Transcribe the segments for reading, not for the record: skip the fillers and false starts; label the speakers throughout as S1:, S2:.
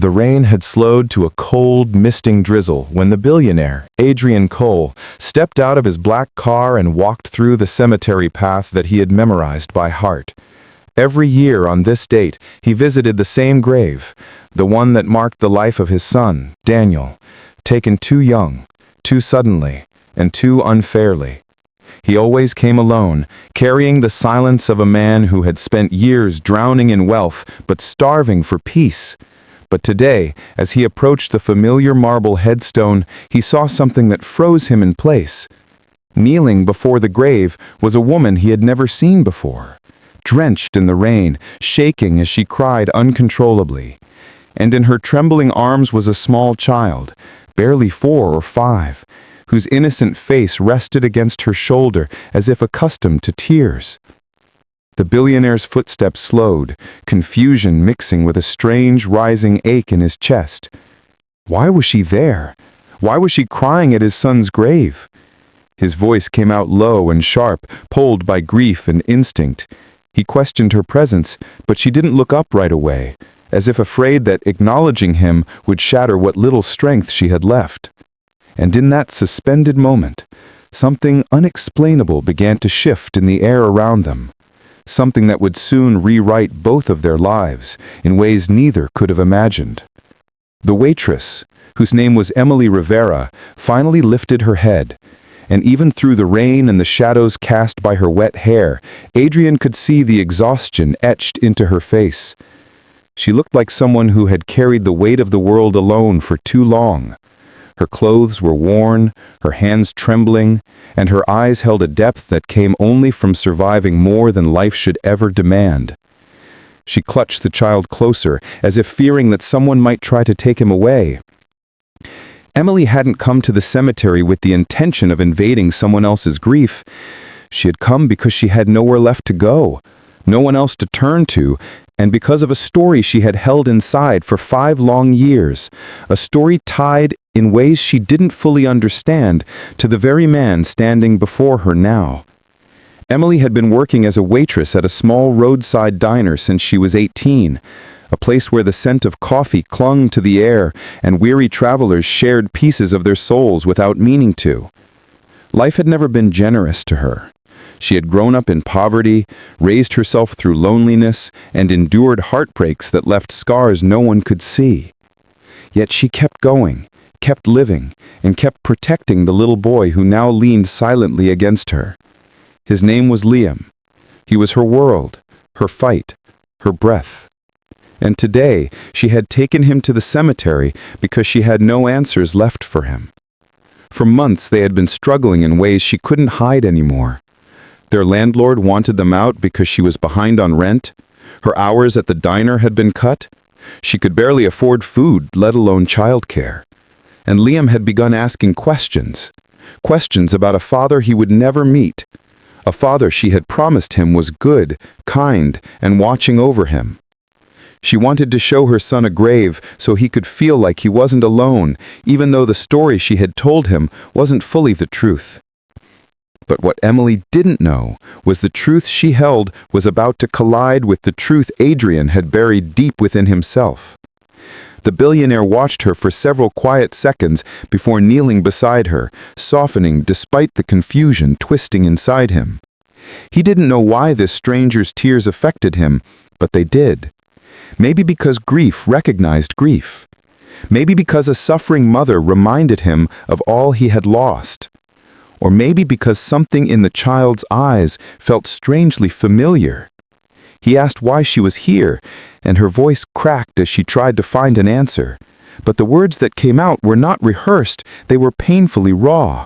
S1: The rain had slowed to a cold, misting drizzle when the billionaire, Adrian Cole, stepped out of his black car and walked through the cemetery path that he had memorized by heart. Every year on this date, he visited the same grave, the one that marked the life of his son, Daniel, taken too young, too suddenly, and too unfairly. He always came alone, carrying the silence of a man who had spent years drowning in wealth but starving for peace. But today, as he approached the familiar marble headstone, he saw something that froze him in place. Kneeling before the grave was a woman he had never seen before, drenched in the rain, shaking as she cried uncontrollably. And in her trembling arms was a small child, barely 4 or 5, whose innocent face rested against her shoulder as if accustomed to tears. The billionaire's footsteps slowed, confusion mixing with a strange rising ache in his chest. Why was she there? Why was she crying at his son's grave? His voice came out low and sharp, pulled by grief and instinct. He questioned her presence, but she didn't look up right away, as if afraid that acknowledging him would shatter what little strength she had left. And in that suspended moment, something unexplainable began to shift in the air around them. Something that would soon rewrite both of their lives in ways neither could have imagined. The waitress, whose name was Emily Rivera, finally lifted her head, and even through the rain and the shadows cast by her wet hair, Adrian could see the exhaustion etched into her face. She looked like someone who had carried the weight of the world alone for too long. Her clothes were worn, her hands trembling, and her eyes held a depth that came only from surviving more than life should ever demand. She clutched the child closer, as if fearing that someone might try to take him away. Emily hadn't come to the cemetery with the intention of invading someone else's grief. She had come because she had nowhere left to go, no one else to turn to, and because of a story she had held inside for 5 long years, a story tied, in ways she didn't fully understand, to the very man standing before her now. Emily had been working as a waitress at a small roadside diner since she was 18, a place where the scent of coffee clung to the air and weary travelers shared pieces of their souls without meaning to. Life had never been generous to her. She had grown up in poverty, raised herself through loneliness, and endured heartbreaks that left scars no one could see. Yet she kept going, kept living, and kept protecting the little boy who now leaned silently against her. His name was Liam. He was her world, her fight, her breath. And today she had taken him to the cemetery because she had no answers left for him. For months they had been struggling in ways she couldn't hide anymore. Their landlord wanted them out because she was behind on rent. Her hours at the diner had been cut. She could barely afford food, let alone childcare. And Liam had begun asking questions. Questions about a father he would never meet. A father she had promised him was good, kind, and watching over him. She wanted to show her son a grave so he could feel like he wasn't alone, even though the story she had told him wasn't fully the truth. But what Emily didn't know was the truth she held was about to collide with the truth Adrian had buried deep within himself. The billionaire watched her for several quiet seconds before kneeling beside her, softening despite the confusion twisting inside him. He didn't know why this stranger's tears affected him, but they did. Maybe because grief recognized grief. Maybe because a suffering mother reminded him of all he had lost. Or maybe because something in the child's eyes felt strangely familiar. He asked why she was here, and her voice cracked as she tried to find an answer. But the words that came out were not rehearsed, they were painfully raw.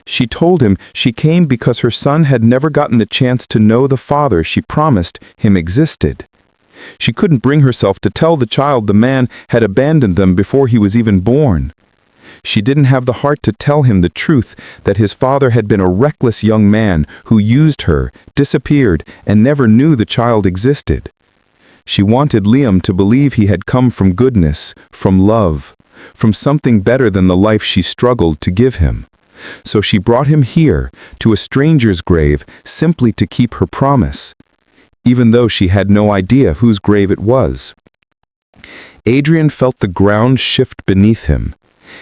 S1: She told him she came because her son had never gotten the chance to know the father she promised him existed. She couldn't bring herself to tell the child the man had abandoned them before he was even born. She didn't have the heart to tell him the truth that his father had been a reckless young man who used her, disappeared, and never knew the child existed. She wanted Liam to believe he had come from goodness, from love, from something better than the life she struggled to give him. So she brought him here, to a stranger's grave, simply to keep her promise, even though she had no idea whose grave it was. Adrian felt the ground shift beneath him.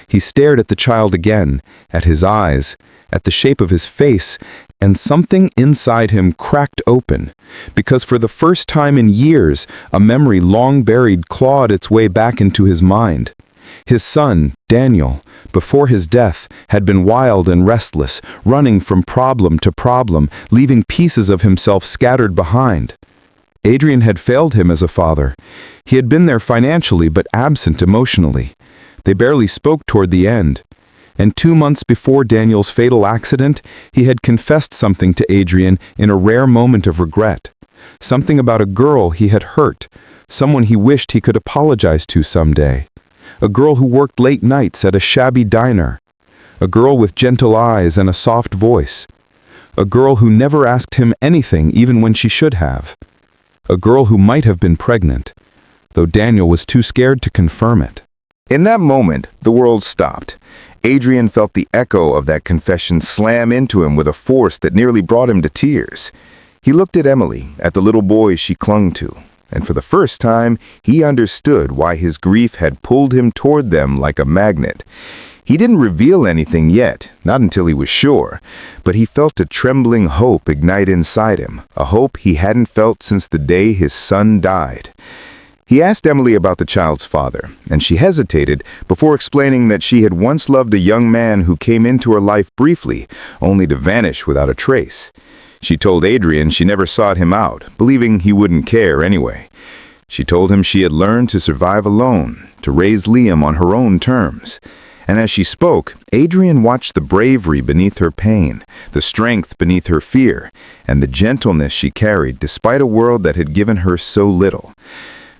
S1: He stared at the child again, at his eyes, at the shape of his face, and something inside him cracked open, because for the first time in years, a memory long buried clawed its way back into his mind. His son, Daniel, before his death, had been wild and restless, running from problem to problem, leaving pieces of himself scattered behind. Adrian had failed him as a father. He had been there financially but absent emotionally. They barely spoke toward the end. And 2 months before Daniel's fatal accident, he had confessed something to Adrian in a rare moment of regret. Something about a girl he had hurt, someone he wished he could apologize to someday. A girl who worked late nights at a shabby diner. A girl with gentle eyes and a soft voice. A girl who never asked him anything even when she should have. A girl who might have been pregnant, though Daniel was too scared to confirm it.
S2: In that moment, the world stopped. Adrian felt the echo of that confession slam into him with a force that nearly brought him to tears. He looked at Emily, at the little boy she clung to, and for the first time, he understood why his grief had pulled him toward them like a magnet. He didn't reveal anything yet, not until he was sure, but he felt a trembling hope ignite inside him, a hope he hadn't felt since the day his son died. He asked Emily about the child's father, and she hesitated before explaining that she had once loved a young man who came into her life briefly, only to vanish without a trace. She told Adrian she never sought him out, believing he wouldn't care anyway. She told him she had learned to survive alone, to raise Liam on her own terms. And as she spoke, Adrian watched the bravery beneath her pain, the strength beneath her fear, and the gentleness she carried despite a world that had given her so little.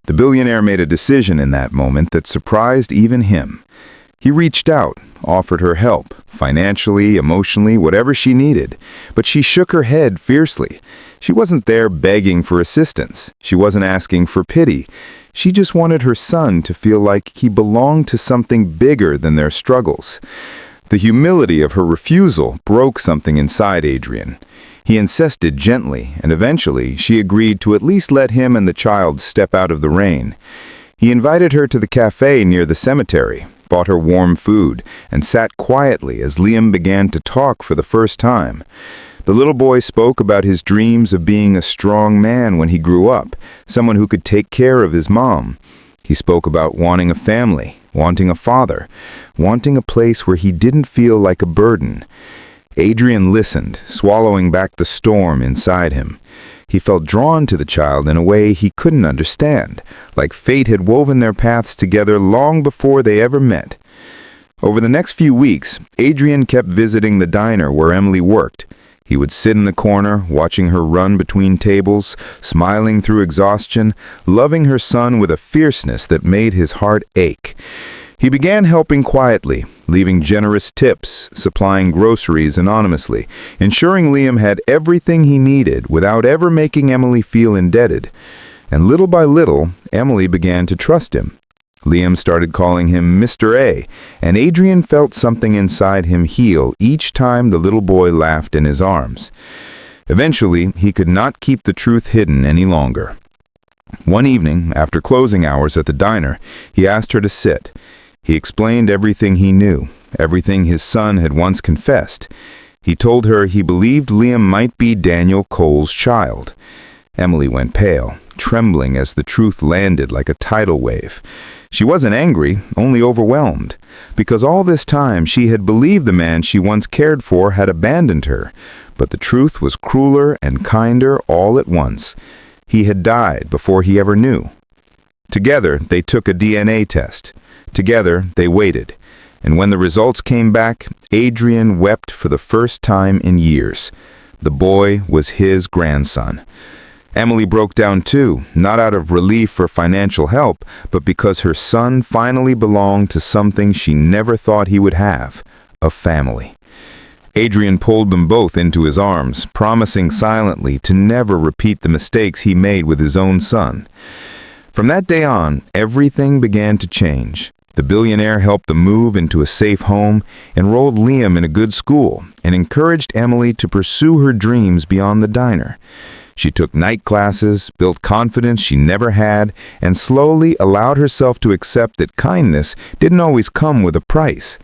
S2: The billionaire made a decision in that moment that surprised even him. He reached out, offered her help, financially, emotionally, whatever she needed, but she shook her head fiercely. She wasn't there begging for assistance. She wasn't asking for pity. She just wanted her son to feel like he belonged to something bigger than their struggles. The humility of her refusal broke something inside Adrian. He insisted gently, and eventually she agreed to at least let him and the child step out of the rain. He invited her to the cafe near the cemetery, bought her warm food, and sat quietly as Liam began to talk for the first time. The little boy spoke about his dreams of being a strong man when he grew up, someone who could take care of his mom. He spoke about wanting a family, wanting a father, wanting a place where he didn't feel like a burden. Adrian listened, swallowing back the storm inside him. He felt drawn to the child in a way he couldn't understand, like fate had woven their paths together long before they ever met. Over the next few weeks, Adrian kept visiting the diner where Emily worked. He would sit in the corner, watching her run between tables, smiling through exhaustion, loving her son with a fierceness that made his heart ache. He began helping quietly, leaving generous tips, supplying groceries anonymously, ensuring Liam had everything he needed without ever making Emily feel indebted. And little by little, Emily began to trust him. Liam started calling him Mr. A, and Adrian felt something inside him heal each time the little boy laughed in his arms. Eventually, he could not keep the truth hidden any longer. One evening, after closing hours at the diner, he asked her to sit. He explained everything he knew, everything his son had once confessed. He told her he believed Liam might be Daniel Cole's child. Emily went pale, trembling as the truth landed like a tidal wave. She wasn't angry, only overwhelmed, because all this time she had believed the man she once cared for had abandoned her. But the truth was crueler and kinder all at once. He had died before he ever knew. Together, they took a DNA test. Together, they waited. And when the results came back, Adrian wept for the first time in years. The boy was his grandson. Emily broke down too, not out of relief or financial help, but because her son finally belonged to something she never thought he would have, a family. Adrian pulled them both into his arms, promising silently to never repeat the mistakes he made with his own son. From that day on, everything began to change. The billionaire helped them move into a safe home, enrolled Liam in a good school, and encouraged Emily to pursue her dreams beyond the diner. She took night classes, built confidence she never had, and slowly allowed herself to accept that kindness didn't always come with a price.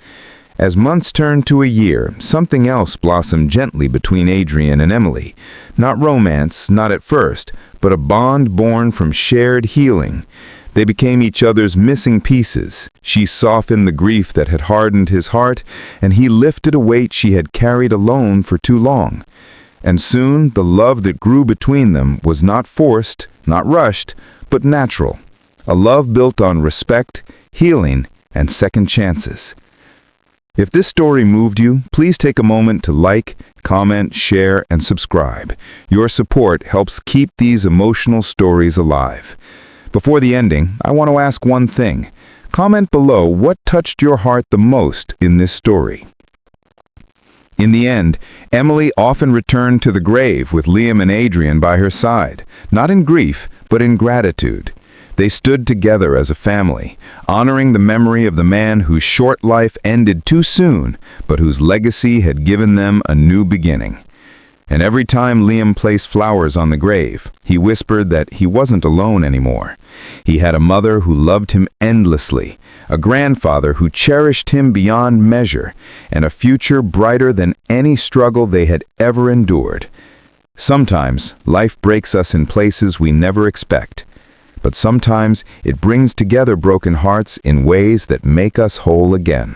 S2: As months turned to a year, something else blossomed gently between Adrian and Emily. Not romance, not at first, but a bond born from shared healing. They became each other's missing pieces. She softened the grief that had hardened his heart, and he lifted a weight she had carried alone for too long. And soon, the love that grew between them was not forced, not rushed, but natural. A love built on respect, healing, and second chances. If this story moved you, please take a moment to like, comment, share, and subscribe. Your support helps keep these emotional stories alive. Before the ending, I want to ask one thing. Comment below what touched your heart the most in this story. In the end, Emily often returned to the grave with Liam and Adrian by her side, not in grief, but in gratitude. They stood together as a family, honoring the memory of the man whose short life ended too soon, but whose legacy had given them a new beginning. And every time Liam placed flowers on the grave, he whispered that he wasn't alone anymore. He had a mother who loved him endlessly, a grandfather who cherished him beyond measure, and a future brighter than any struggle they had ever endured. Sometimes, life breaks us in places we never expect. But sometimes it brings together broken hearts in ways that make us whole again.